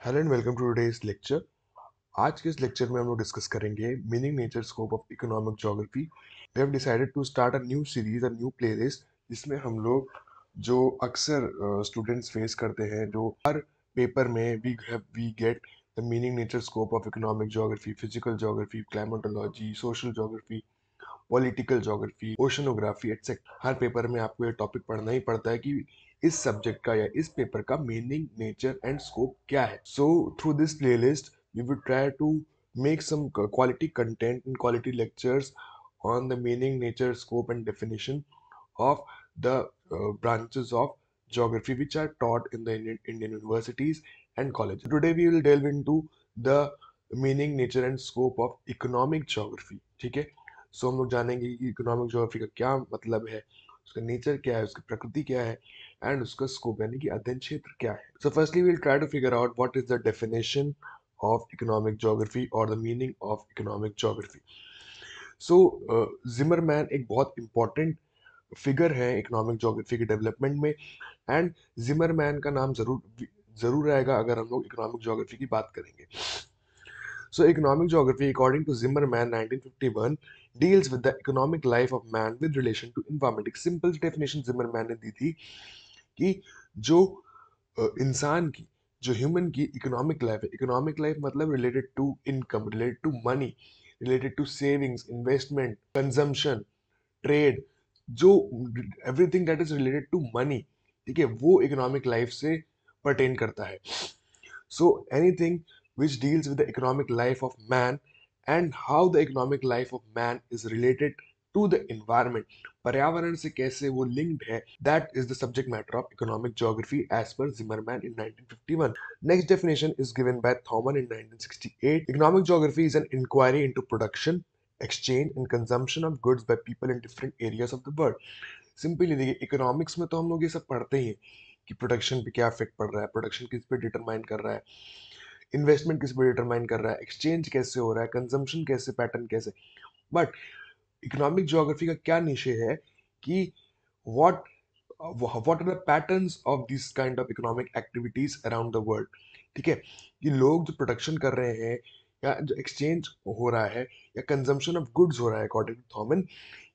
Hello and welcome to today's lecture. आज के इस लेक्चर में हम लोग डिस्कस करेंगे meaning nature scope of economic geography. We have decided to start a new series, a new playlist, जिसमें हम लोग जो अक्सर स्टूडेंट्स फेस करते हैं, जो हर पेपर में we get the meaning nature scope of economic geography, physical geography, climatology, social geography, political geography, oceanography etcetera. हर पेपर में आपको ये टॉपिक पढ़ना ही पड़ता है कि इस सब्जेक्ट का या इस पेपर का मीनिंग, नेचर एंड स्कोप क्या है। So through this playlist we will try to make some quality content and quality lectures on the meaning, nature, scope and definition of the branches of geography which are taught in the Indian universities and colleges. Today we will delve into the meaning, nature and scope of economic geography. ठीक है, सो हम लोग जानेंगे कि economic geography का क्या मतलब है, उसका नेचर क्या है, उसकी प्रकृति क्या है एंड उसका स्कोप यानी कि अध्ययन क्षेत्र क्या है। So firstly we will try to figure out what is the definition of economic geography or the meaning of economic geography. So Zimmerman एक बहुत इंपॉर्टेंट फिगर है इकोनॉमिक ज्योग्राफी के डेवलपमेंट में, एंड जिमरमैन का नाम जरूर जरूर आएगा अगर हम लोग इकोनॉमिक ज्योग्राफी की बात करेंगे। So economic geography, according to Zimmerman 1951, deals with the economic life of man with relation to environment. एक सिंपल डेफिनेशन जिमरमैन ने दी थी कि जो इंसान की, जो ह्यूमन की इकोनॉमिक लाइफ है, इकोनॉमिक लाइफ मतलब related to income, related to money, related to savings, investment, consumption, trade, जो everything that is related to money, ठीक है, वो इकोनॉमिक लाइफ से परटेन करता है। So anything which deals with the economic life of man and how the economic life of man is related to the environment, पर्यावरण से कैसे वो linked है, that is the subject matter of economic geography as per Zimmerman in 1951. Next definition is given by Thomson in 1968. Economic geography is an inquiry into production, exchange and consumption of goods by people in different areas of the world. Simply देखिए, economics में तो हम लोग ये सब पढ़ते ही हैं कि प्रोडक्शन पे क्या इफेक्ट पड़ रहा है, प्रोडक्शन किस पे डिटरमाइन कर रहा है, इन्वेस्टमेंट किस पे डिटरमाइन कर रहा है, एक्सचेंज कैसे हो रहा है, कंजम्पशन कैसे, पैटर्न कैसे। बट इकोनॉमिक ज्योग्राफी का क्या निशे है कि what what are the patterns of this kind of economic activities around the world. ठीक है, कि लोग जो प्रोडक्शन कर रहे हैं या जो एक्सचेंज हो रहा है या कंजम्पशन ऑफ गुड्स हो रहा है अकॉर्डिंग टू थॉमन,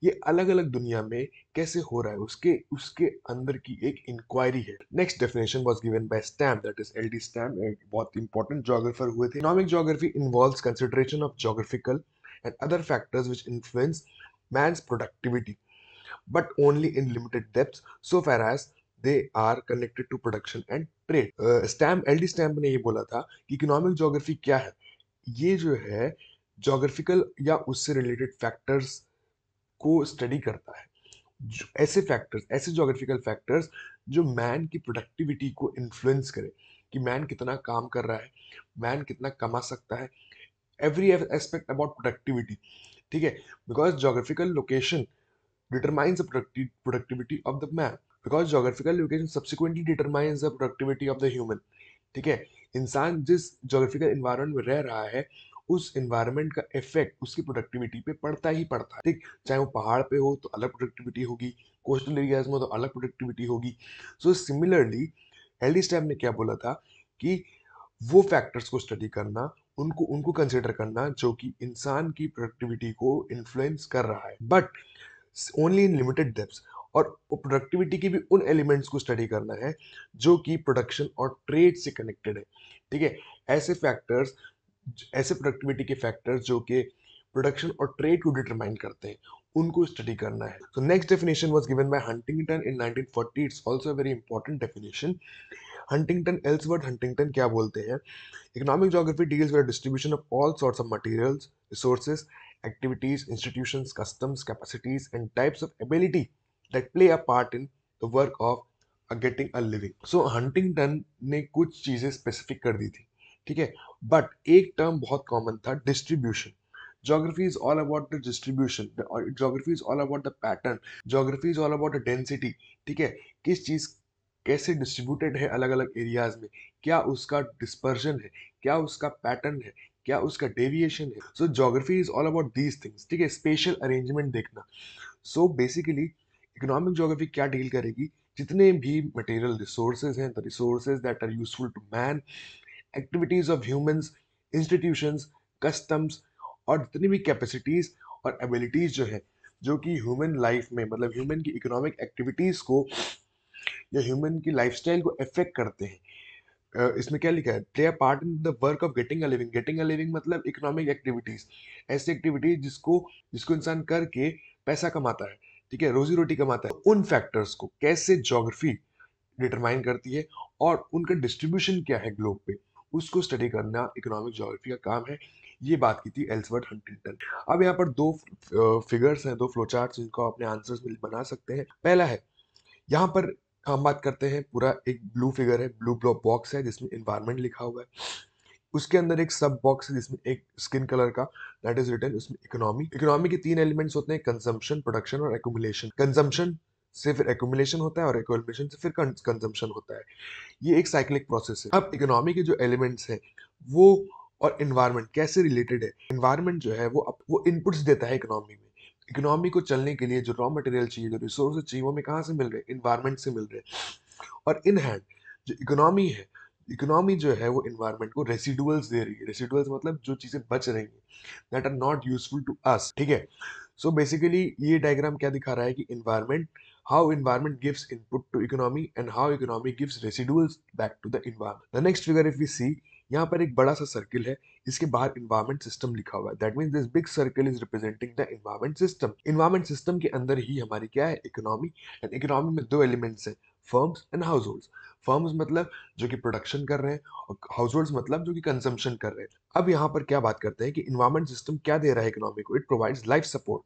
ये अलग अलग दुनिया में कैसे हो रहा है, उसके उसके अंदर की एक इंक्वायरी है। Next definition was given by Stamp, that is L D Stamp, एक बहुत इंपॉर्टेंट ज्योग्राफर हुए थे। Economic geography involves consideration of geographical and other factors which influence man's productivity, but only in limited depths so far as they are connected to production and trade. Stamp, L D Stamp ने ये बोला था कि economic geography क्या है, ये जो है ज्योग्राफिकल या उससे रिलेटेड फैक्टर्स को स्टडी करता है। ऐसे फैक्टर्स, ऐसे ज्योग्राफिकल फैक्टर्स जो मैन की प्रोडक्टिविटी को इन्फ्लुएंस करे, कि मैन कितना काम कर रहा है, मैन कितना कमा सकता है, एवरी एस्पेक्ट अबाउट प्रोडक्टिविटी। ठीक है, because geographical location determines the productivity of the man, because geographical location subsequently determines the productivity of the human। ठीक है, इंसान जिस ज्योग्राफिकल एनवायरनमेंट में रह रहा है, उस एनवायरनमेंट का इफेक्ट उसकी प्रोडक्टिविटी पे पड़ता ही पड़ता है। ठीक, चाहे वो पहाड़ पे हो तो अलग प्रोडक्टिविटी होगी, कोस्टल एरियाज में तो अलग प्रोडक्टिविटी होगी। सो सिमिलरली एलडी स्टैम्प ने क्या बोला था कि वो फैक्टर्स को स्टडी करना, उनको उनको कंसिडर करना जो कि इंसान की प्रोडक्टिविटी को इन्फ्लुएंस कर रहा है, but only in limited depths. और प्रोडक्टिविटी के भी उन एलिमेंट्स को स्टडी करना है जो कि प्रोडक्शन और ट्रेड से कनेक्टेड है। ठीक है, ऐसे फैक्टर्स, ऐसे प्रोडक्टिविटी के फैक्टर्स जो कि प्रोडक्शन और ट्रेड को डिटरमाइन करते हैं, उनको स्टडी करना है। So next definition was given by Huntington in 1940। It's also a very important definition. Huntington, Ellsworth Huntington क्या बोलते हैं, economic geography deals with distribution of all sorts of materials, resources, activities, institutions, customs, capacities, and types of ability that play a part in the work of getting a living. So Huntington ने कुछ चीजें specific कर दी थी, ठीक है, but एक term बहुत common था, distribution. Geography is all about the distribution. Geography is all about the pattern. Geography is all about the density. ठीक है, किस चीज कैसे डिस्ट्रीब्यूटेड है अलग अलग एरियाज में, क्या उसका डिस्पर्जन है, क्या उसका पैटर्न है, क्या उसका डेविएशन है। So geography is all about these things. ठीक है, स्पेशल अरेंजमेंट देखना। सो बेसिकली इकोनॉमिक ज्योग्राफी क्या डील करेगी, जितने भी मटेरियल रिसोर्सेज हैं, the resources that are useful to man activities of humans, institutions, customs और जितनी भी कैपेसिटीज और एबिलिटीज जो है जो कि ह्यूमन लाइफ में मतलब ह्यूमन की इकोनॉमिक एक्टिविटीज को या ह्यूमन की लाइफस्टाइल को अफेक्ट करते हैं। इसमें क्या लिखा है, play a part in the work of getting a living. Getting a living मतलब इकोनॉमिक एक्टिविटीज, ऐसी एक्टिविटीज जिसको जिसको इंसान करके पैसा कमाता है, ठीक है, रोजी रोटी कमाता है। उन फैक्टर्स को कैसे ज्योग्राफी डिटरमाइन करती है और उनका डिस्ट्रीब्यूशन क्या है ग्लोब पे, उसको स्टडी करना इकोनॉमिक ज्योग्राफी का काम है। ये बात की थी एल्सवर्थ हंटिंगटन। अब यहाँ पर दो फिगर्स हैं, दो फ्लो चार्ट्स जिनको अपने आंसर्स में बना सकते हैं। पहला है, यहाँ पर हम बात करते हैं, पूरा एक ब्लू फिगर है, ब्लू ब्लॉक बॉक्स है जिसमें इन्वायरमेंट लिखा हुआ है। उसके अंदर एक सब बॉक्स है जिसमें एक स्किन कलर का, दैट इज रिटन उसमें इकोनॉमी। इकोनॉमी के तीन एलिमेंट्स होते हैं, कंजम्पशन, प्रोडक्शन और एक्यूमुलेशन। कंजम्पशन से फिर एक्यूमुलेशन होता है और एक्यूमुलेशन से फिर कंजम्पशन होता है। ये एक साइक्लिक प्रोसेस है। अब इकोनॉमी के जो एलिमेंट्स हैं वो और इन्वायरमेंट कैसे रिलेटेड है। इन्वायरमेंट जो है वो इनपुट्स देता है इकोनॉमी में। इकोनॉमी को चलने के लिए जो रॉ मटेरियल चाहिए, जो रिसोर्सेज चाहिए, वो हमें कहाँ से मिल रहे हैं, इन्वायरमेंट से मिल रहे हैं। और इन हैंड जो इकोनॉमी है, इकोनॉमी जो है वो इन्वायरमेंट को रेसिडुअल्स दे रही है। रेसिडुअल्स मतलब जो चीजें बच रही हैं, that are not useful to us, ठीक है। सो बेसिकली ये डायग्राम क्या दिखा रहा है कि environment, how environment gives input to economy and how economy gives residuals back to the environment. The next figure if we see, यहाँ पर एक बड़ा सा सर्किल है, इसके बाहर इन्वायरमेंट सिस्टम लिखा हुआ है। That means this big circle is representing the environment system. Environment system के अंदर ही हमारी क्या है, इकोनॉमी। एंड इकोनॉमी में दो एलिमेंट्स हैं, firms and house holds. Firms मतलब जो कि प्रोडक्शन कर रहे हैं और हाउस होल्ड्स मतलब जो कि कंजम्पशन कर रहे हैं। अब यहाँ पर क्या बात करते हैं कि इन्वायरमेंट सिस्टम क्या दे रहा है इकोनॉमी को, इट प्रोवाइड्स लाइफ सपोर्ट,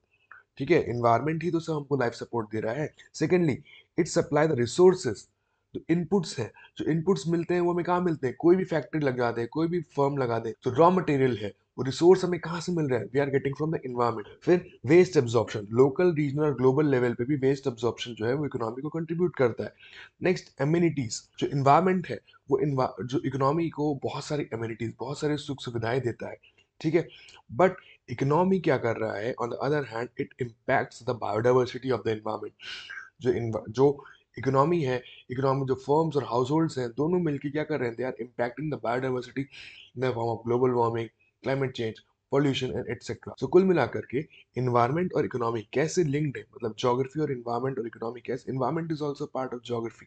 ठीक है। इन्वायरमेंट ही तो सब हमको लाइफ सपोर्ट दे रहा है। Secondly, it supply the resources, जो इनपुट्स हैं, जो इनपुट्स मिलते हैं वो हमें कहाँ मिलते हैं, कोई भी फैक्ट्री लगा दे, कोई भी फर्म लगा दे, तो रॉ मटेरियल है, वो रिसोर्स हमें कहाँ से मिल रहा है, we are getting from the environment. फिर वेस्ट एब्जॉर्प्शन, लोकल, रीजनल और ग्लोबल लेवल पे भी वेस्ट एब्जॉर्प्शन जो है वो इकोनॉमी को कंट्रीब्यूट करता है। नेक्स्ट, एम्यूनिटीज, जो इन्वायरमेंट है वो जो इकोनॉमी को बहुत सारी एम्यूनिटीज, बहुत सारी सुख सुविधाएं देता है, ठीक है। बट इकोनॉमी क्या कर रहा है, on the other hand it impacts the biodiversity of the environment. जो इकोनॉमी है, इकोनॉमी जो फर्म्स और हाउस होल्ड्स हैं, दोनों मिलकर क्या कर रहे हैं, they are impacting the biodiversity in the form of global warming, climate change, pollution and etcetera. सो कुल मिलाकर के इन्वायरमेंट और इकोनॉमी कैसे लिंक्ड है, मतलब ज्योग्राफी और इन्वायरमेंट और इकोनॉमी कैसे, environment is also part of geography,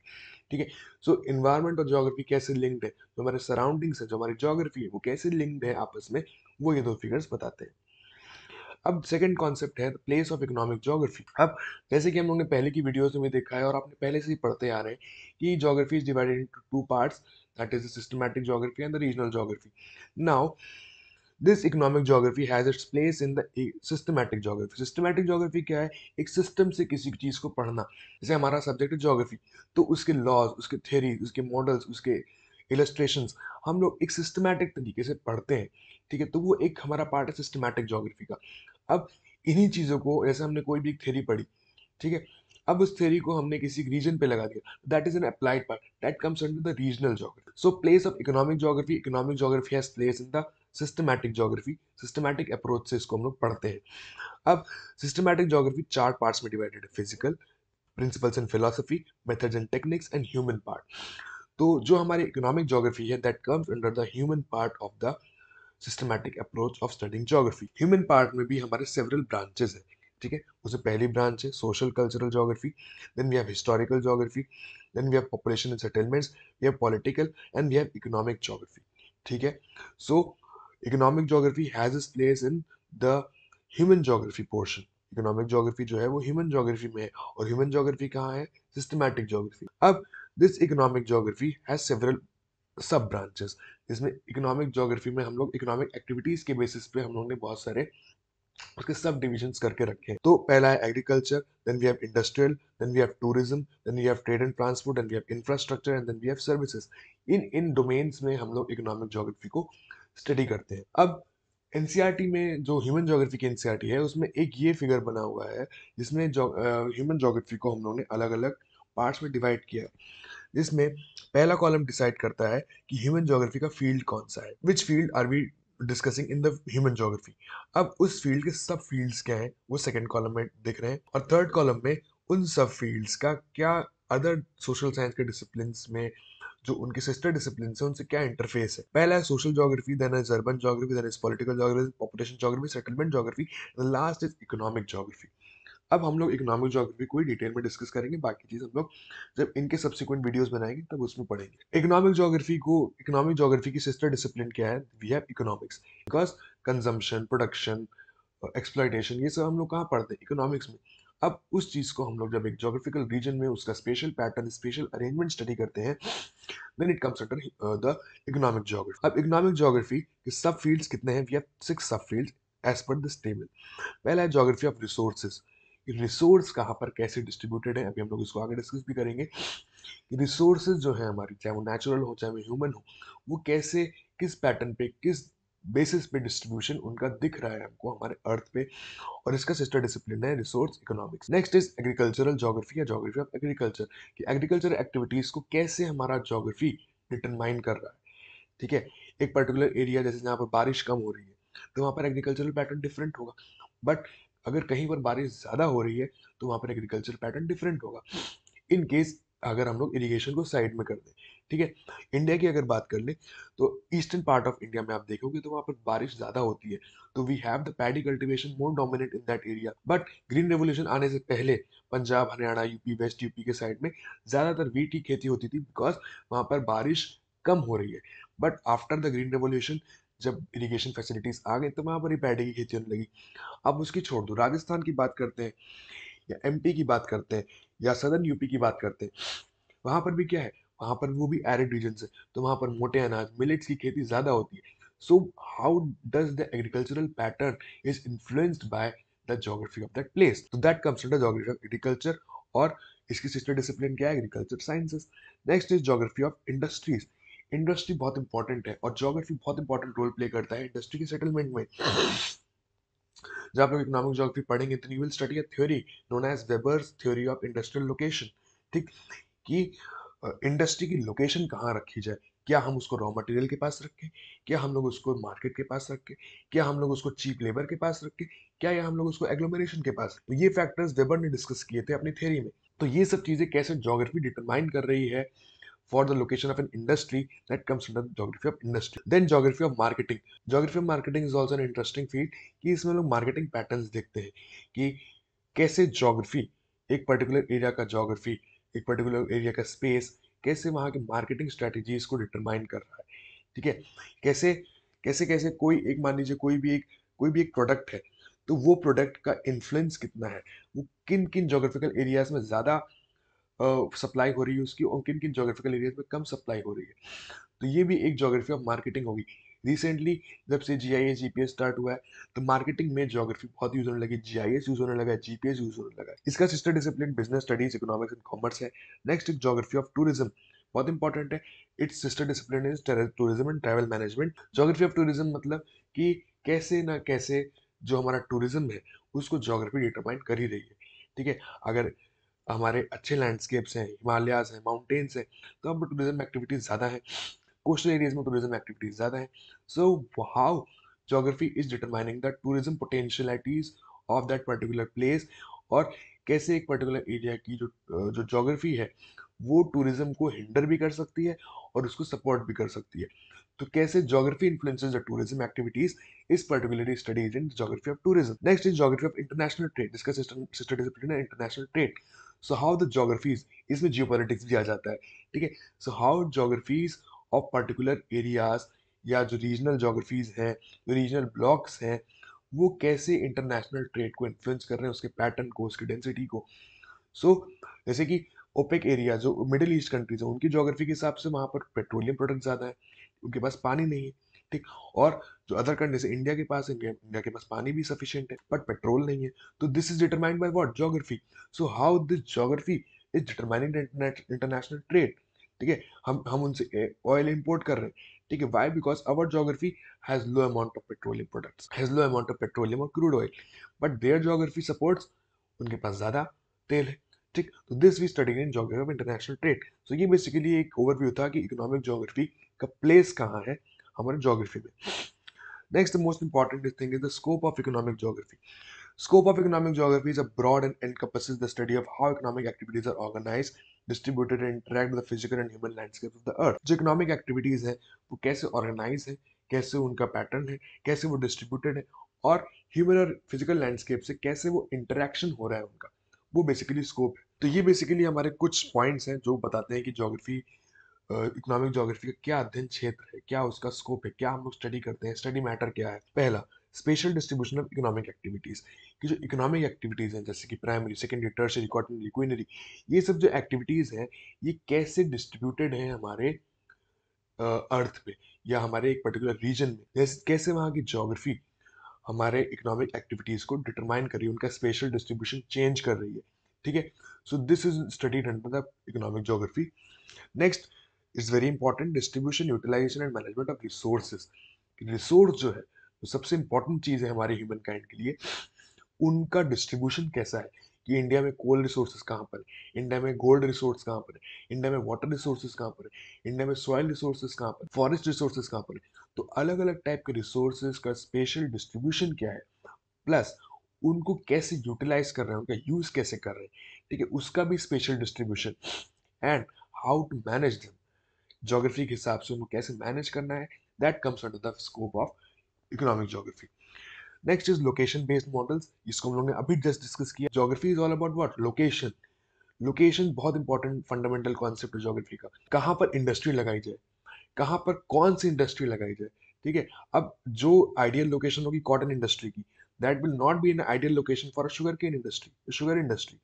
ठीक है। सो इन्वायरमेंट और ज्योग्राफी कैसे लिंक्ड है, जो हमारे सराउंडिंग्स है, जो हमारी ज्योग्राफी है, वो कैसे लिंक्ड है आपस में, वो ये दो फिगर्स बताते हैं। अब सेकंड कॉन्सेप्ट है प्लेस ऑफ इकोनॉमिक ज्योग्राफी। अब जैसे कि हम लोग ने पहले की वीडियोस में देखा है और आपने पहले से ही पढ़ते आ रहे हैं कि geography is divided into two parts, that is the systematic geography and the regional geography. Now this economic geography has its place in the systematic geography. Systematic geography क्या है, एक सिस्टम से किसी चीज को पढ़ना। जैसे हमारा सब्जेक्ट है ज्योग्राफी, तो उसके लॉज, उसके थ्योरी, उसके मॉडल्स, उसके इलस्ट्रेशंस हम लोग एक सिस्टमैटिक तरीके से पढ़ते हैं, ठीक है। तो वो एक हमारा पार्ट है सिस्टमैटिक ज्योग्राफी का। अब इन्हीं चीजों को, जैसे हमने कोई भी एक थ्योरी पढ़ी, ठीक है, अब उस थ्योरी को हमने किसी रीजन पे लगा दिया, that is an applied part, that comes under the regional geography. So place of economic geography has place in the systematic geography. Systematic approach से इसको हम लोग पढ़ते हैं। अब सिस्टमैटिक ज्योग्राफी चार पार्ट्स में डिवाइडेड है, physical, principles and philosophy, methods and techniques and human part. तो जो हमारी इकोनॉमिक ज्योग्राफी है, that comes under the human part of the systematic approach of studying geography. Human part में भी हमारे सेवरल ब्रांचेस हैं, ठीक है। उसमें पहली ब्रांच है social cultural geography, then we have historical geography, then we have population and settlements, we have political and we have economic geography, ठीक है। So economic geography has its place in the human geography portion. Economic geography जो है वो human geography में है, और human geography कहाँ है, सिस्टमैटिक ज्योग्राफी। अब this economic geography has several सब ब्रांचेस। इसमें इकोनॉमिक ज्योग्राफी में हम लोग इकोनॉमिक एक्टिविटीज के बेसिस पे हम लोग ने बहुत सारे उसके सब डिविजन्स करके रखे हैं। तो पहला है agriculture, then we have industrial, then we have tourism, then we have trade and transport, then we have infrastructure and then we have services. इन इन डोमेन्स में हम लोग इकोनॉमिक ज्योग्राफी को स्टडी करते हैं। अब एनसीईआरटी में जो ह्यूमन ज्योग्राफी की एनसीईआरटी है, उसमें एक ये फिगर बना हुआ है जिसमें ह्यूमन ज्योग्राफी को हम लोग ने अलग अलग पार्ट्स में डिवाइड किया है, जिसमें पहला कॉलम डिसाइड करता है कि ह्यूमन ज्योग्राफी का फील्ड कौन सा है, which field are we discussing in the human geography. अब उस फील्ड के सब फील्ड्स क्या हैं वो सेकंड कॉलम में दिख रहे हैं, और थर्ड कॉलम में उन सब फील्ड्स का क्या अदर सोशल साइंस के डिसिप्लिन्स में जो उनके सिस्टर डिसिप्लिन है उनसे क्या इंटरफेस है। पहला है social geography, then is urban geography, then is political geography, population geography, settlement geography, last is economic geography. अब हम लोग इकोनॉमिक ज्योग्राफी को डिटेल में डिस्कस करेंगे, बाकी चीज हम लोग जब इनके सब्सिक्वेंट वीडियोस बनाएंगे तब उसमें पढ़ेंगे। इकोनॉमिक ज्योग्राफी की सिस्टर डिसिप्लिन क्या है? We have economics, because consumption, production, exploitation, ये सब हम लोग कहाँ पढ़ते हैं? इकोनॉमिक्स में। अब उस चीज को हम लोग जब एक ज्योग्राफिकल रीजन में उसका spatial pattern, spatial arrangement study करते हैं, then it comes under the economic geography. अब इकोनॉमिक ज्योग्राफी के सब फील्ड्स कितने हैं? We have 6 sub fields as per this table. पहला है ज्योग्राफी ऑफ रिसोर्सेज, रिसोर्स कहाँ पर कैसे डिस्ट्रीब्यूटेड है, अभी हम लोग इसको आगे डिस्कस भी करेंगे। रिसोर्सेज जो है हमारी, चाहे वो नेचुरल हो चाहे वो ह्यूमन हो, वो कैसे, किस पैटर्न पे, किस बेसिस पे डिस्ट्रीब्यूशन उनका दिख रहा है हमको हमारे अर्थ पे, और इसका सिस्टर डिसिप्लिन है resource economics. Next is agricultural geography या ज्योग्राफी ऑफ एग्रीकल्चर, कि एग्रीकल्चर एक्टिविटीज को कैसे हमारा ज्योग्राफी डिटरमाइन कर रहा है। ठीक है, एक पर्टिकुलर एरिया जैसे जहाँ पर बारिश कम हो रही है तो वहाँ पर एग्रीकल्चरल पैटर्न डिफरेंट होगा, बट अगर कहीं पर बारिश ज्यादा हो रही है तो वहाँ पर एग्रीकल्चर पैटर्न डिफरेंट होगा। इन केस अगर हम लोग इरिगेशन को साइड में कर दें, ठीक है, इंडिया की अगर बात कर ले तो ईस्टर्न पार्ट ऑफ इंडिया में आप देखोगे तो वहाँ पर बारिश ज्यादा होती है, तो we have the paddy cultivation more dominate in that area. But green revolution आने से पहले Punjab, Haryana, UP, west UP के साइड में ज्यादातर वीट की खेती होती थी, बिकॉज वहाँ पर बारिश कम हो रही है। But after the green revolution जब इरिगेशन फैसिलिटीज आ गई तो वहाँ पर ही पैडी की खेती होने लगी। अब उसकी छोड़ दो, राजस्थान की बात करते हैं या एमपी की बात करते हैं या सदर्न यूपी की बात करते हैं, वहां पर भी क्या है, वहां पर वो भी एरिड रीजन है, तो वहां पर मोटे अनाज, मिलेट्स की खेती ज्यादा होती है। So how does the agricultural pattern is influenced by the geography of that place, तो that comes under geography of agriculture, और इसकी सिस्टर डिसिप्लिन क्या है? Agriculture sciences. Next is geography of industries. Industry बहुत इंपॉर्टेंट है और geography बहुत important role play करता है इंडस्ट्री के सेटलमेंट में। जब आप लोग इकोनॉमिक ज्योग्राफी पढ़ेंगे तो you will study a theory known as Weber's theory of industrial location. ठीक, कि इंडस्ट्री की लोकेशन कहाँ रखी जाए, क्या हम उसको रॉ मटेरियल के पास रखें, क्या हम लोग उसको मार्केट के पास रखें, क्या हम लोग उसको चीप लेबर के पास रखें, क्या या हम लोग उसको एग्लोमेरेशन के पास। तो ये फैक्टर्स वेबर ने डिस्कस किए थे अपनी थ्योरी में। तो ये सब चीजें कैसे ज्योग्राफी डिटरमाइन कर रही है for the location of an industry, that comes under the geography of industry. Then geography of marketing. Geography of marketing is also an interesting field कि इसमें लोग मार्केटिंग पैटर्न्स देखते हैं कि कैसे ज्योग्राफी, एक पर्टिकुलर एरिया का ज्योग्राफी, एक पर्टिकुलर एरिया का स्पेस कैसे वहाँ के मार्केटिंग स्ट्रेटजीज को डिटरमाइन कर रहा है। ठीक है, कैसे कैसे कैसे कोई एक, मान लीजिए कोई भी एक प्रोडक्ट है, तो वो प्रोडक्ट का इन्फ्लुएंस कितना है, वो किन किन ज्योग्राफिकल एरियाज में ज्यादा सप्लाई हो रही है उसकी, और किन किन जोग्राफिकल एरियाज में कम सप्लाई हो रही है। तो ये भी एक ज्योग्राफी ऑफ मार्केटिंग होगी। रिसेंटली जब से जीआईएस जीपीएस स्टार्ट हुआ है तो मार्केटिंग में ज्योग्राफी बहुत यूज होने लगी, जीआईएस यूज होने लगा है, जीपीएस यूज होने लगा है। इसका sister discipline business studies, economics and commerce है। नेक्स्ट एक ज्योग्राफी ऑफ टूरिज्म, बहुत इंपॉर्टेंट है। It's sister discipline is tourism and travel management. Geography of tourism मतलब कि कैसे ना कैसे जो हमारा टूरिज्म है उसको ज्योग्राफी डिटरमाइन कर ही रही है। ठीक है, अगर हमारे अच्छे लैंडस्केप्स हैं, हिमालयाज हैं, माउंटेन्स हैं, तो हम टूरिज्म एक्टिविटीज ज़्यादा है, कोस्टल एरियाज में टूरिज्म एक्टिविटीज ज़्यादा है। So how geography is determining the tourism potentialities of that particular place, और कैसे एक पर्टिकुलर एरिया की जो ज्योग्राफी है वो टूरिज्म को हिंडर भी कर सकती है और उसको सपोर्ट भी कर सकती है। तो कैसे geography influences the tourism activities is particularly studied in geography of tourism. Next is geography of international trade, जिसका सिस्टर डिसिप्लिन है international trade. So how the geographies, इसमें जियोपॉलिटिक्स भी आ जाता है। ठीक है, so how geographies of particular areas या जो रीजनल ज्योग्राफीज हैं, जो रीजनल ब्लॉक्स हैं, वो कैसे इंटरनेशनल ट्रेड को इन्फ्लुएंस कर रहे हैं, उसके पैटर्न को, उसकी डेंसिटी को। सो जैसे कि ओपेक एरिया जो मिडिल ईस्ट कंट्रीज है उनकी ज्योग्राफी के हिसाब से वहां पर पेट्रोलियम प्रोडक्ट ज्यादा है, उनके पास पानी नहीं है। ठीक, और जो अदर कंट्री से इंडिया के पास है, इंडिया के पास पानी भी सफिशिएंट है बट पेट्रोल नहीं है। तो this is determined by what? Geography. So how this geography is determining international trade. ठीक है, हम उनसे ऑयल इंपोर्ट कर रहे हैं। ठीक है, why? Because our geography has low amount of petroleum products, has low amount of petroleum और crude oil, but their geography supports, उनके पास ज्यादा तेल है। ठीक, तो this we study in geography of international trade. So ये बेसिकली एक ओवरव्यू था कि इकोनॉमिक ज्योग्राफी का प्लेस कहाँ है हमारे ज्योग्राफी में। Next the most important thing is the scope of economic geography. Scope of economic geography is a broad and encompasses the study of how economic activities are organized, distributed and interact with the physical and human landscape of the earth. जो economic activities है वो कैसे organise है, कैसे उनका pattern है, कैसे वो डिस्ट्रीब्यूटेड है, और ह्यूमन और फिजिकल लैंडस्केप से कैसे वो इंटरेक्शन हो रहा है उनका, वो बेसिकली स्कोप है। तो ये बेसिकली हमारे कुछ पॉइंट्स हैं जो बताते हैं कि ज्योग्राफी, इकोनॉमिक ज्योग्राफी का क्या अध्ययन क्षेत्र है, क्या उसका स्कोप है, क्या हम लोग स्टडी करते हैं, स्टडी मैटर क्या है। पहला, special distribution of economic activities, कि जो इकोनॉमिक एक्टिविटीज हैं जैसे कि primary, secondary, tertiary, quaternary, quinary, ये सब जो एक्टिविटीज हैं ये कैसे डिस्ट्रीब्यूटेड हैं हमारे अर्थ पे या हमारे एक पर्टिकुलर रीजन में, जैसे कैसे वहाँ की ज्योग्राफी हमारे इकोनॉमिक एक्टिविटीज को डिटरमाइन कर रही है, उनका स्पेशल डिस्ट्रीब्यूशन चेंज कर रही है। ठीक है, so this is studied under the economic geography. Next is very important, distribution, utilization and management of resources. Resource जो है तो सबसे इंपॉर्टेंट चीज है हमारे ह्यूमन काइंड के लिए, उनका डिस्ट्रीब्यूशन कैसा है, कि इंडिया में कोल रिसोर्सेज कहाँ पर है, इंडिया में गोल्ड रिसोर्स कहाँ पर है, इंडिया में वाटर रिसोर्सेज कहाँ पर है, इंडिया में सॉइल रिसोर्सेज कहाँ पर, फॉरेस्ट रिसोर्सेज कहाँ पर है। तो अलग अलग टाइप के रिसोर्सेज का स्पेशल डिस्ट्रीब्यूशन क्या है, प्लस उनको कैसे यूटिलाइज कर रहे हैं, उनका यूज कैसे कर रहे हैं, ठीक है, उसका भी spatial distribution, and how to manage them, geography के हिसाब से उनको कैसे मैनेज करना है, that comes under the scope of economic geography. Next is location based models, इसको हम लोग ने अभी जस्ट डिस्कस किया। Geography is all about what, location. Location बहुत इंपॉर्टेंट फंडामेंटल कॉन्सेप्ट है ज्योग्राफी का, कहाँ पर इंडस्ट्री लगाई जाए, कहाँ पर कौन सी इंडस्ट्री लगाई जाए। ठीक है, अब जो आइडियल लोकेशन होगी कॉटन इंडस्ट्री की, that will not be an ideal location for a sugar cane industry, sugar industry.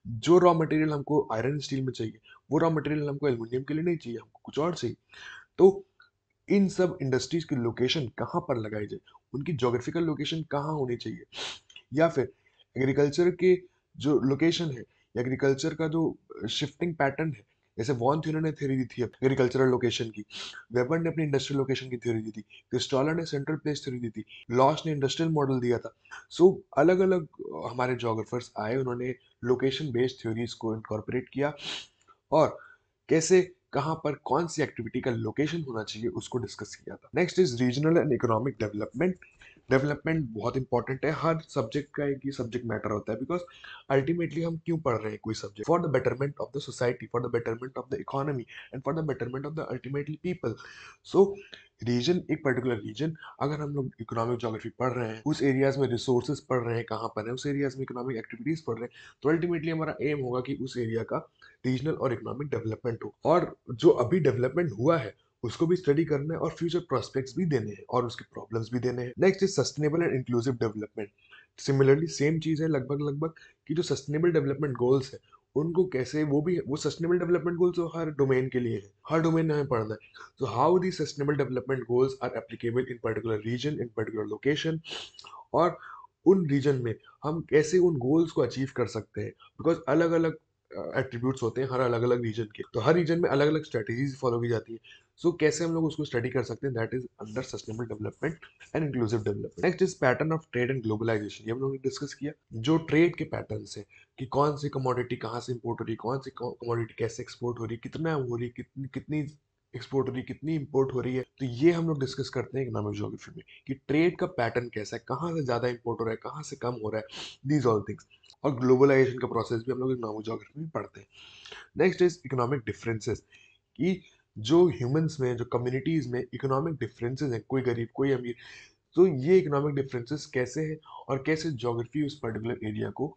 जो रॉ मटेरियल हमको आयरन स्टील में चाहिए, वो रॉ मटेरियल हमको एल्यूमिनियम के लिए नहीं चाहिए, हमको कुछ और चाहिए। तो इन सब इंडस्ट्रीज की लोकेशन कहाँ पर लगाई जाए, उनकी ज्योग्राफिकल लोकेशन कहाँ होनी चाहिए, या फिर एग्रीकल्चर के जो लोकेशन है, एग्रीकल्चर का जो शिफ्टिंग पैटर्न है, जैसे वॉन थ्योरी ने थ्योरी दी थी एग्रीकल्चरल लोकेशन की, वेबर ने अपनी इंडस्ट्रियल लोकेशन की थ्योरी दी थी, क्रिस्टोलर ने सेंट्रल प्लेस थ्योरी दी थी, लॉस ने इंडस्ट्रियल मॉडल दिया था। सो अलग अलग हमारे जोग्राफर्स आए, उन्होंने लोकेशन बेस्ड थ्योरीज को इनकॉर्पोरेट किया, और कैसे कहाँ पर कौन सी एक्टिविटी का लोकेशन होना चाहिए उसको डिस्कस किया था। Next is regional and economic development. Development बहुत इंपॉर्टेंट है, हर सब्जेक्ट का एक ही सब्जेक्ट मैटर होता है, बिकॉज अल्टीमेटली हम क्यों पढ़ रहे हैं कोई subject, for the betterment of the society, for the betterment of the economy, and for the betterment of the ultimately people. So region, एक पर्टिकुलर रीजन, अगर हम लोग इकोनॉमिक ज्योग्राफी पढ़ रहे हैं, उस एरियाज में रिसोर्सेज पढ़ रहे हैं कहाँ पर है, उस एरियाज में इकोनॉमिक एक्टिविटीज पढ़ रहे हैं, तो अल्टीमेटली हमारा एम होगा कि उस एरिया का रीजनल और इकोनॉमिक डेवलपमेंट हो, और जो अभी डेवलपमेंट हुआ है उसको भी स्टडी करना है, और फ्यूचर प्रोस्पेक्ट्स भी देने हैं, और उसके प्रॉब्लम्स भी देने हैं। Next is sustainable and inclusive development. Similarly same चीज है लगभग लगभग, कि जो सस्टेनेबल डेवलपमेंट गोल्स है उनको कैसे, वो भी वो सस्टेनेबल डेवलपमेंट गोल्स तो हर डोमेन के लिए है, हर डोमेन में हमें पढ़ना है। So how these sustainable development goals are applicable in particular region, in particular location, और उन रीजन में हम कैसे उन गोल्स को अचीव कर सकते हैं, बिकॉज अलग अलग एट्रीब्यूट्स होते हैं हर अलग अलग रीजन के, तो हर रीजन में अलग अलग स्ट्रेटेजीज फॉलो की जाती है। सो कैसे हम लोग उसको स्टडी कर सकते हैं, that is under sustainable development and inclusive development. Next is pattern of trade and globalization, ये हम लोगों ने डिस्कस किया, जो ट्रेड के पैटर्न्स है, कि कौन सी कमोडिटी कहाँ से इंपोर्ट हो रही है, कौन सी कमोडिटी कैसे एक्सपोर्ट हो रही है, कितना हो रही है, कितनी कितनी एक्सपोर्ट हो रही है, कितनी इंपोर्ट हो रही है। तो ये हम लोग डिस्कस करते हैं इकोनॉमिक ज्योग्राफी में, कि ट्रेड का पैटर्न कैसा है, कहाँ से ज्यादा इंपोर्ट हो रहा है, कहाँ से कम हो रहा है, दीज ऑल थिंग्स। और ग्लोबलाइजेशन का प्रोसेस भी हम लोग इकोनॉमिक ज्योग्राफी में पढ़ते हैं। नेक्स्ट इज इकोनॉमिक डिफरेंसेस, कि जो ह्यूमंस में, जो कम्युनिटीज में इकोनॉमिक डिफरेंसेस हैं, कोई गरीब कोई अमीर, तो ये इकोनॉमिक डिफरेंसेस कैसे हैं, और कैसे ज्योग्राफी उस पर्टिकुलर एरिया को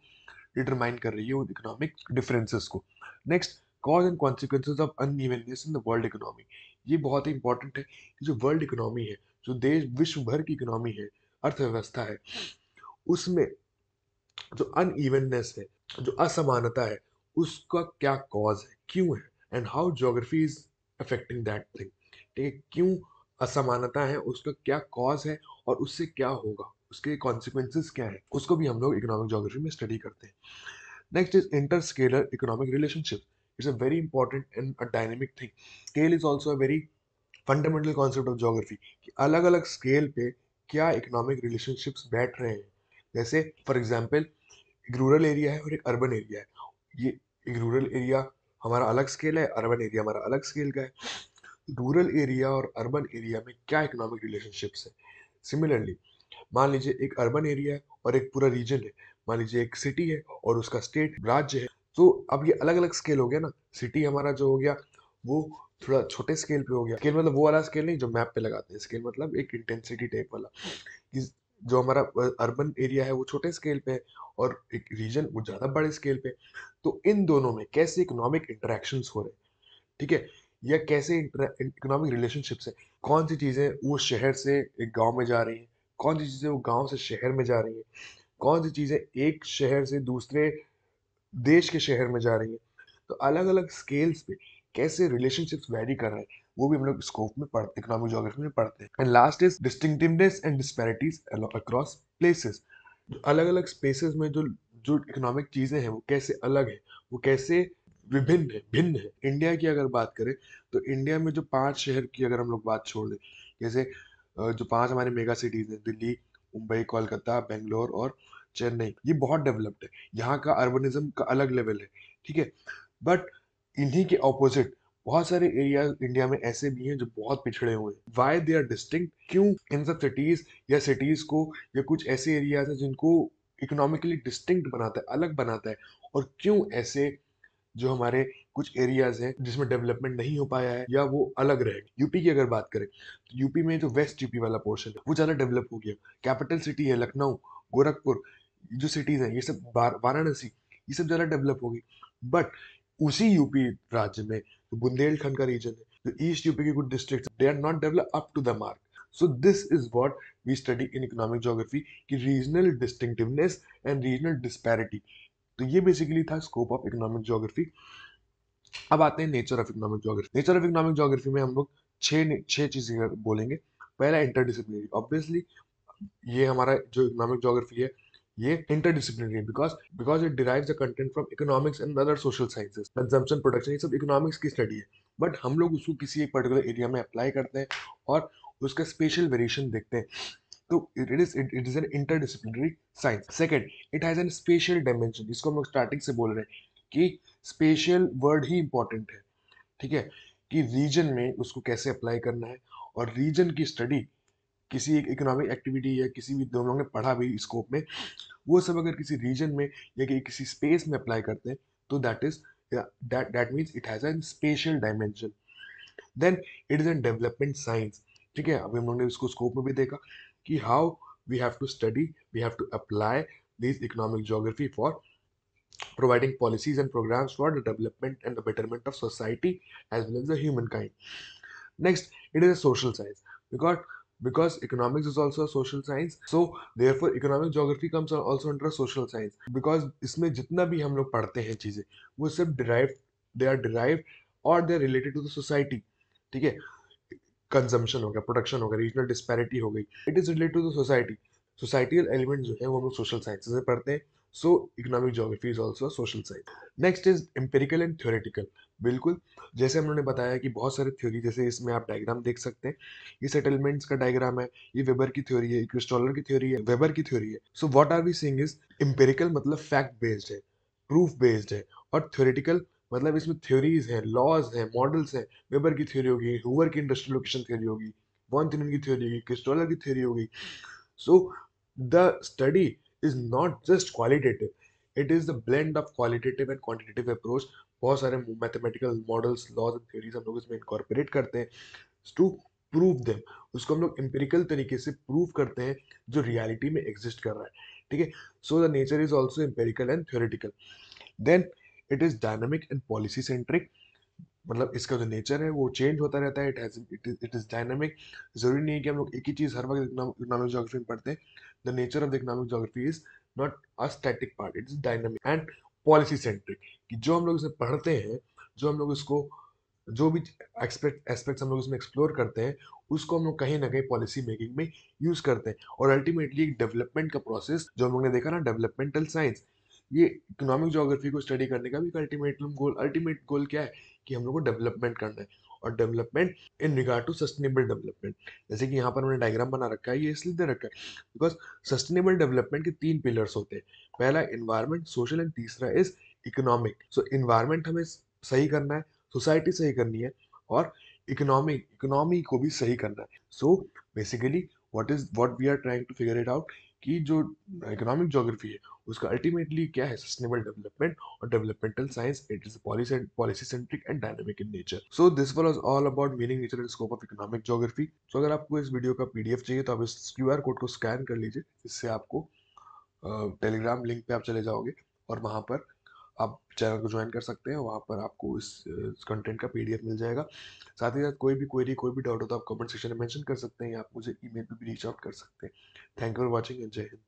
डिटरमाइन कर रही है उन इकोनॉमिक डिफरेंसेस को। Next, cause and consequences of unevenness in the world economy. ये बहुत ही इंपॉर्टेंट है कि जो वर्ल्ड इकोनॉमी है, जो देश विश्व भर की इकोनॉमी है, अर्थव्यवस्था है, उसमें जो अनइवननेस है, जो असमानता है, उसका क्या कॉज है, क्यों है, and how geography is affecting that thing. ठीक है, क्यों असमानता है, उसका क्या कॉज है, और उससे क्या होगा, उसके कॉन्सिक्वेंसेस क्या है, उसको भी हम लोग इकोनॉमिक ज्योग्राफी में स्टडी करते हैं। Next is interscalar economic relationships. It's a very important and a dynamic thing. Scale is also a very fundamental concept of geography. कि अलग अलग स्केल पे क्या इकोनॉमिक रिलेशनशिप्स बैठ रहे हैं। जैसे फॉर एग्जांपल, एक रूरल एरिया है और एक अर्बन एरिया है। ये एक रूरल एरिया हमारा अलग स्केल है, अर्बन एरिया हमारा अलग स्केल का है। रूरल एरिया और अर्बन एरिया में क्या इकोनॉमिक रिलेशनशिप्स है। सिमिलरली, मान लीजिए एक अर्बन एरिया है और एक पूरा रीजन है, मान लीजिए एक सिटी है और उसका स्टेट राज्य है, तो अब ये अलग अलग स्केल हो गया ना। सिटी हमारा जो हो गया वो थोड़ा छोटे स्केल पे हो गया। स्केल मतलब वो वाला स्केल नहीं जो मैप पे लगाते हैं, स्केल मतलब एक इंटेंसिटी टाइप वाला। कि जो हमारा अर्बन एरिया है वो छोटे स्केल पे है और एक रीजन वो ज्यादा बड़े स्केल पे। तो इन दोनों में कैसे इकोनॉमिक इंटरेक्शंस हो रहे हैं, ठीक है, या कैसे इकोनॉमिक रिलेशनशिप्स है, कौन सी चीजें वो शहर से एक गांव में जा रही हैं, कौन सी चीजें वो गांव से शहर में जा रही हैं, कौन सी चीजें एक शहर से दूसरे देश के शहर में जा रही हैं। तो अलग अलग स्केल्स पे कैसे रिलेशनशिप्स वैरी कर रहे हैं वो भी हम लोग स्कोप में पढ़ते, इकोनॉमिक ज्योग्राफी में पढ़ते हैं। And last is distinctiveness and disparities across places. अलग अलग स्पेसेस में जो जो इकोनॉमिक चीजें हैं वो कैसे अलग है, वो कैसे विभिन्न है, भिन्न है। इंडिया की अगर बात करें तो इंडिया में जो 5 शहर की अगर हम लोग बात छोड़ दें, जैसे जो 5 हमारे मेगा सिटीज हैं, दिल्ली, मुंबई, कोलकाता, बेंगलोर और चेन्नई, ये बहुत डेवलप्ड है, यहाँ का अर्बनिज्म का अलग लेवल है, ठीक है। बट इन्हीं के ऑपोजिट बहुत सारे एरिया इंडिया में ऐसे भी हैं जो बहुत पिछड़े हुए हैं। वाई दे आर डिस्टिंक्ट, क्यों इन सब सिटीज या सिटीज को या कुछ ऐसे एरियाज हैं जिनको इकोनॉमिकली डिस्टिंक्ट बनाता है, अलग बनाता है, और क्यों ऐसे जो हमारे कुछ एरियाज हैं जिसमें डेवलपमेंट नहीं हो पाया है या वो अलग रहे। यूपी की अगर बात करें तो यूपी में जो वेस्ट यूपी वाला पोर्शन है वो ज्यादा डेवलप हो गया। कैपिटल सिटी है लखनऊ, गोरखपुर, जो सिटीज हैं ये सब, वाराणसी, ये सब ज्यादा डेवलप हो गई। बट उसी यूपी राज्य में जो बुंदेलखंड का रीजन है, जो ईस्ट यूपी के कुछ district, they are not develop up to the mark. So this is what we study in economic geography, कि regional distinctiveness and regional disparity. तो ये बेसिकली था स्कोप ऑफ इकोनॉमिक ज्योग्राफी। अब आते हैं nature of economic geography. Nature of economic geography में हम लोग छह चीजें बोलेंगे। पहला इंटरडिसिप्लिनरी, ऑब्वियसली ये हमारा जो इकोनॉमिक ज्योग्राफी है ये interdisciplinary, because because it derives the content from economics and other social sciences. Consumption, production, ये सब इकोनॉमिक्स की स्टडी है, बट हम लोग उसको किसी एक पर्टिकुलर एरिया में अप्लाई करते हैं और उसका स्पेशल वेरिएशन देखते हैं। तो it is N interdisciplinary science. Second, it has an spatial dimension. इसको हम लोग स्टार्टिंग से बोल रहे हैं कि स्पेशल वर्ड ही इंपॉर्टेंट है, ठीक है, कि रीजन में उसको कैसे अप्लाई करना है। और रीजन की स्टडी किसी एक इकोनॉमिक एक्टिविटी या किसी भी, दोनों ने पढ़ा भी स्कोप में, वो सब अगर किसी रीजन में या किसी स्पेस में अप्लाई करते हैं तो that is that means it has an spatial dimension. Then it is an development science, ठीक है। अभी हम लोगों ने इसको स्कोप में भी देखा कि how we have to study, we have to apply this economic geography for providing policies and programs for the development and the betterment of society as well as the humankind. Next, it is a social science, because economics is also a social science, so therefore economic geography comes also under a social science, because इसमें जितना भी हम लोग पढ़ते हैं चीजें वो सब derived, they are derived or they are related to the society, ठीक है। कंजम्पशन हो गया, प्रोडक्शन हो गया, रीजनल डिस्पैरिटी हो गई, it is related to the society. Societal element जो है वो हम लोग सोशल साइंसेज में पढ़ते हैं। सो economic geography is also social science. Next is empirical and theoretical. बिल्कुल, जैसे हम लोगों ने बताया कि बहुत सारे थ्योरी, जैसे इसमें आप डायग्राम देख सकते हैं, ये सेटलमेंट्स का डायग्राम है, ये वेबर की थ्योरी है, क्रिस्टोलर की थ्योरी है, वेबर की थ्योरी है। So what are we saying is empirical मतलब फैक्ट बेस्ड है, प्रूफ बेस्ड है, और थ्योरेटिकल मतलब इसमें थ्योरीज हैं, लॉज हैं, मॉडल्स हैं। वेबर की थ्योरी होगी, हूवर की इंडस्ट्रियल लोकेशन थ्योरी होगी, वॉन थिनन की थ्योरी होगी, क्रिस्टोलर की थ्योरी होगी। So the study is not just qualitative, it is the blend of qualitative and quantitative approach. बहुत सारे mathematical models, laws and theories हम लोग इसमें इनकॉर्पोरेट करते हैं टू प्रूव देम। उसको हम लोग एम्पिरिकल तरीके से प्रूव करते हैं जो रियलिटी में एग्जिस्ट कर रहा है, ठीक है। So the nature is also empirical and theoretical. Then it is dynamic and policy centric, मतलब इसका जो नेचर है वो चेंज होता रहता है। It is dynamic. जरूरी नहीं है कि हम लोग एक ही चीज हर वक्त इकोनॉमिक ज्योग्राफी में पढ़ते हैं। The nature of the economic geography is not a static part, it is dynamic and policy centric, कि जो हम लोग इसे पढ़ते हैं, जो हम लोग इसको, जो भी एस्पेक्ट्स हम लोग इसमें एक्सप्लोर करते हैं, उसको हम लोग कहीं ना कहीं पॉलिसी मेकिंग में यूज करते हैं। और अल्टीमेटली एक डेवलपमेंट का प्रोसेस जो हम लोग ने देखा ना, डेवलपमेंटल साइंस, ये इकोनॉमिक ज्योग्राफी को स्टडी करने का भी अल्टीमेट गोल क्या है, कि हम लोग को डेवलपमेंट करना है। और development in regard to sustainable development, जैसे कि यहाँ पर हमने डायग्राम बना रखा है, ये इसलिए दे रखा है बिकॉज सस्टेनेबल डेवलपमेंट के 3 पिलर्स होते हैं। पहला इन्वायरमेंट, सोशल, एंड तीसरा इज इकोनॉमिक। सो इन्वायरमेंट हमें सही करना है, सोसाइटी सही करनी है, और इकोनॉमी को भी सही करना है। So basically what we are trying to figure it out, कि जो इकोनॉमिक ज्योग्राफी है उसका अल्टीमेटली क्या है, सस्टेनेबल डेवलपमेंट और developmental science. It is policy centric and dynamic in nature. So this was all about meaning, nature and scope of economic geography. तो अगर आपको इस वीडियो का पीडीएफ चाहिए तो आप इस क्यूआर कोड को स्कैन कर लीजिए, इससे आपको टेलीग्राम लिंक पे आप चले जाओगे और वहाँ पर आप चैनल को ज्वाइन कर सकते हैं। वहाँ पर आपको इस कंटेंट का पीडीएफ मिल जाएगा। साथ ही साथ कोई भी क्वेरी, कोई भी डाउट हो तो आप कमेंट सेक्शन में मेंशन कर सकते हैं या आप मुझे ईमेल पे भी रीच आउट कर सकते हैं। Thank you for watching and जय हिंद।